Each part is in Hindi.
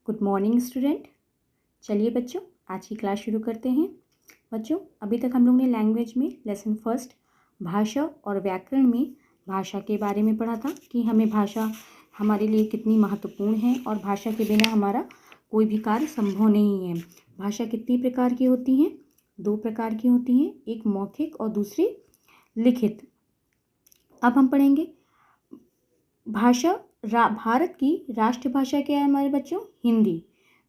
Good morning student. चलिए बच्चों, आज की क्लास शुरू करते हैं। बच्चों, अभी तक हम लोग ने लैंग्वेज में लेसन फर्स्ट भाषा और व्याकरण में भाषा के बारे में पढ़ा था कि हमें भाषा हमारे लिए कितनी महत्वपूर्ण है और भाषा के बिना हमारा कोई भी कार्य संभव नहीं है। भाषा कितनी प्रकार की होती हैं? 2 प्रकार की होती हैं, एक मौखिक और दूसरी लिखित। अब हम पढ़ेंगे भाषा। भारत की राष्ट्रभाषा क्या है हमारे बच्चों? हिंदी।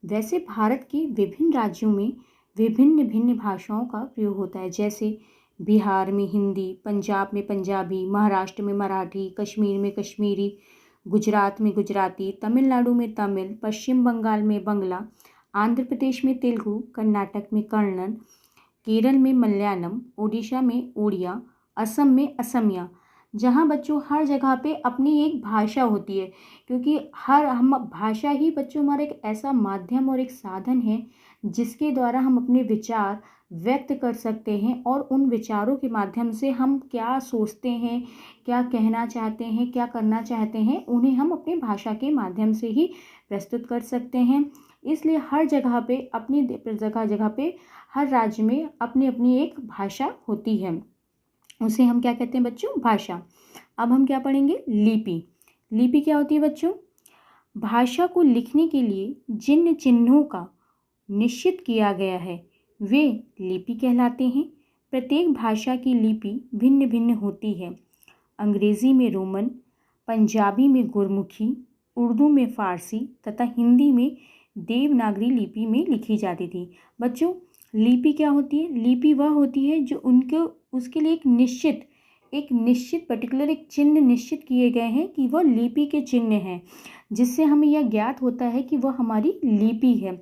वैसे भारत के विभिन्न राज्यों में विभिन्न भिन्न भाषाओं का प्रयोग होता है, जैसे बिहार में हिंदी, पंजाब में पंजाबी, महाराष्ट्र में मराठी, कश्मीर में कश्मीरी, गुजरात में गुजराती, तमिलनाडु में तमिल, पश्चिम बंगाल में बंगला, आंध्र प्रदेश में तेलुगु, कर्नाटक में कन्नड़, केरल में मलयालम, ओडिशा में ओडिया, असम में असमिया। जहाँ बच्चों हर जगह पे अपनी एक भाषा होती है, क्योंकि हम भाषा ही बच्चों हमारा एक ऐसा माध्यम और एक साधन है जिसके द्वारा हम अपने विचार व्यक्त कर सकते हैं और उन विचारों के माध्यम से हम क्या सोचते हैं, क्या कहना चाहते हैं, क्या करना चाहते हैं, उन्हें हम अपनी भाषा के माध्यम से ही प्रस्तुत कर सकते हैं। इसलिए हर जगह पे अपनी जगह पे हर राज्य में अपनी अपनी एक भाषा होती है, उसे हम क्या कहते हैं बच्चों? भाषा। अब हम क्या पढ़ेंगे? लिपि। लिपि क्या होती है बच्चों? भाषा को लिखने के लिए जिन चिन्हों का निश्चित किया गया है वे लिपि कहलाते हैं। प्रत्येक भाषा की लिपि भिन्न भिन्न होती है। अंग्रेज़ी में रोमन, पंजाबी में गुरमुखी, उर्दू में फ़ारसी तथा हिंदी में देवनागरी लिपि में लिखी जाती थी। बच्चों, लिपि क्या होती है? लिपि वह होती है जो उसके लिए एक निश्चित पर्टिकुलर एक चिन्ह निश्चित किए गए हैं कि वह लिपि के चिन्ह हैं, जिससे हमें यह ज्ञात होता है कि वह हमारी लिपि है।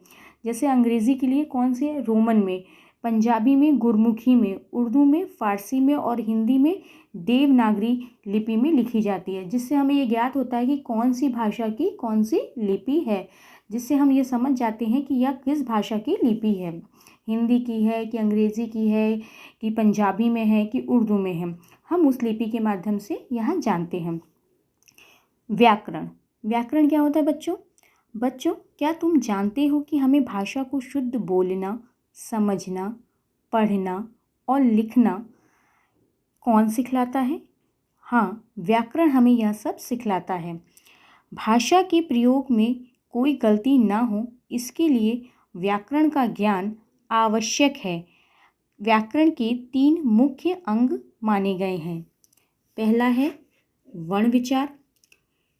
जैसे अंग्रेज़ी के लिए कौन से? रोमन में, पंजाबी में गुरमुखी में, उर्दू में, फ़ारसी में और हिंदी में देवनागरी लिपि में लिखी जाती है, जिससे हमें ये ज्ञात होता है कि कौन सी भाषा की कौन सी लिपि है, जिससे हम ये समझ जाते हैं कि यह किस भाषा की लिपि है। हिंदी की है कि अंग्रेज़ी की है कि पंजाबी में है कि उर्दू में है, हम उस लिपि के माध्यम से यहाँ जानते हैं। व्याकरण। व्याकरण क्या होता है बच्चों? बच्चों, क्या तुम जानते हो कि हमें भाषा को शुद्ध बोलना, समझना, पढ़ना और लिखना कौन सिखलाता है? हाँ, व्याकरण हमें यह सब सिखलाता है। भाषा के प्रयोग में कोई गलती ना हो, इसके लिए व्याकरण का ज्ञान आवश्यक है। व्याकरण के 3 मुख्य अंग माने गए हैं। पहला है वर्ण विचार।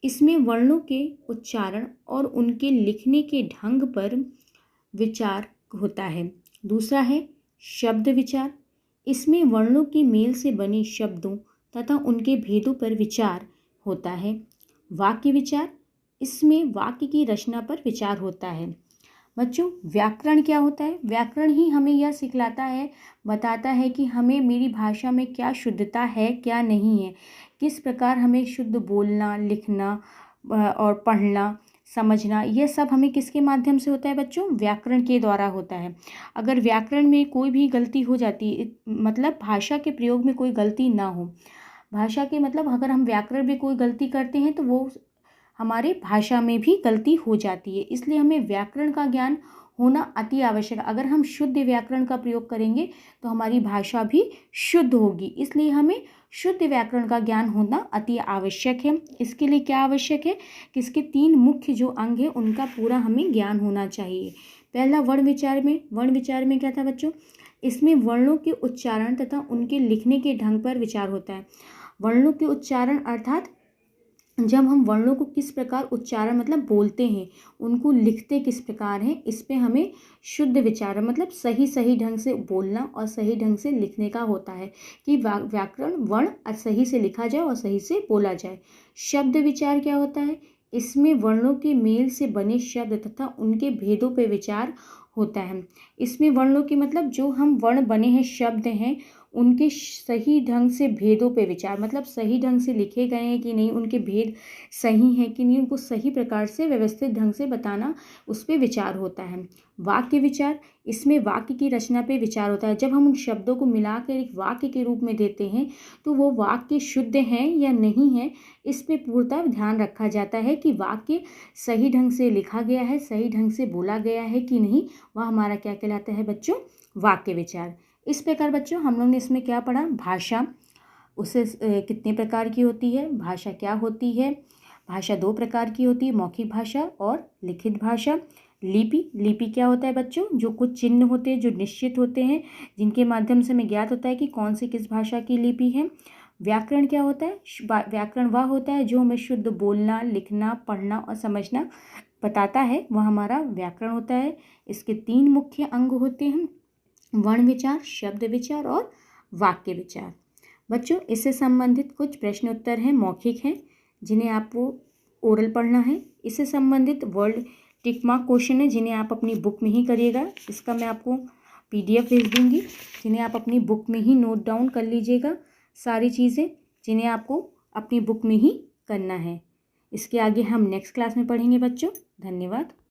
इसमें वर्णों के उच्चारण और उनके लिखने के ढंग पर विचार होता है। दूसरा है शब्द विचार। इसमें वर्णों के मेल से बने शब्दों तथा उनके भेदों पर विचार होता है। वाक्य विचार। इसमें वाक्य की रचना पर विचार होता है। बच्चों, व्याकरण क्या होता है? व्याकरण ही हमें यह सिखलाता है, बताता है कि हमें मेरी भाषा में क्या शुद्धता है, क्या नहीं है, किस प्रकार हमें शुद्ध बोलना, लिखना और पढ़ना, समझना, यह सब हमें किसके माध्यम से होता है बच्चों? व्याकरण के द्वारा होता है। अगर व्याकरण में कोई भी गलती हो जाती, मतलब भाषा के प्रयोग में कोई गलती ना हो, भाषा के मतलब अगर हम व्याकरण में कोई गलती करते हैं तो वो हमारे भाषा में भी गलती हो जाती है। इसलिए हमें व्याकरण का ज्ञान होना अति आवश्यक है। अगर हम शुद्ध व्याकरण का प्रयोग करेंगे तो हमारी भाषा भी शुद्ध होगी। इसलिए हमें शुद्ध व्याकरण का ज्ञान होना अति आवश्यक है। इसके लिए क्या आवश्यक है कि इसके 3 मुख्य जो अंग हैं उनका पूरा हमें ज्ञान होना चाहिए। पहला वर्ण विचार में। वर्ण विचार में क्या था बच्चों? इसमें वर्णों के उच्चारण तथा उनके लिखने के ढंग पर विचार होता है। वर्णों के उच्चारण अर्थात जब हम वर्णों को किस प्रकार उच्चारण मतलब बोलते हैं, उनको लिखते किस प्रकार हैं, इस पे हमें शुद्ध विचार मतलब सही ढंग से बोलना और सही ढंग से लिखने का होता है कि व्याकरण वर्ण सही से लिखा जाए और सही से बोला जाए। शब्द विचार क्या होता है? इसमें वर्णों के मेल से बने शब्द तथा उनके भेदों पर विचार होता है। इसमें वर्णों के मतलब जो हम वर्ण बने हैं, शब्द हैं, उनके सही ढंग से भेदों पे विचार, मतलब सही ढंग से लिखे गए हैं कि नहीं, उनके भेद सही हैं कि नहीं, उनको सही प्रकार से व्यवस्थित ढंग से बताना, उस पर विचार होता है। वाक्य विचार, इसमें वाक्य की रचना पे विचार होता है। जब हम उन शब्दों को मिलाकर एक वाक्य के रूप में देते हैं तो वो वाक्य शुद्ध हैं या नहीं है, इस पे पूर्णतः ध्यान रखा जाता है कि वाक्य सही ढंग से लिखा गया है, सही ढंग से बोला गया है कि नहीं, वह हमारा क्या कहलाता है बच्चों, वाक्य विचार। इस प्रकार बच्चों हम लोग ने इसमें क्या पढ़ा, भाषा उसे कितने प्रकार की होती है, भाषा क्या होती है। भाषा दो प्रकार की होती है, मौखिक भाषा और लिखित भाषा। लिपि क्या होता है बच्चों, जो कुछ चिन्ह होते हैं जो निश्चित होते हैं, जिनके माध्यम से हमें ज्ञात होता है कि कौन सी किस भाषा की लिपि है। व्याकरण क्या होता है, व्याकरण वह होता है जो हमें शुद्ध बोलना, लिखना, पढ़ना और समझना बताता है, वह हमारा व्याकरण होता है। इसके 3 मुख्य अंग होते हैं, वर्ण विचार, शब्द विचार और वाक्य विचार। बच्चों इससे संबंधित कुछ प्रश्न उत्तर हैं, मौखिक हैं, जिन्हें आपको ओरल पढ़ना है। इससे संबंधित वर्ड टिक मार्क क्वेश्चन है, जिन्हें आप अपनी बुक में ही करिएगा। इसका मैं आपको PDF भेज दूंगी, जिन्हें आप अपनी बुक में ही नोट डाउन कर लीजिएगा, सारी चीज़ें जिन्हें आपको अपनी बुक में ही करना है। इसके आगे हम नेक्स्ट क्लास में पढ़ेंगे बच्चों। धन्यवाद।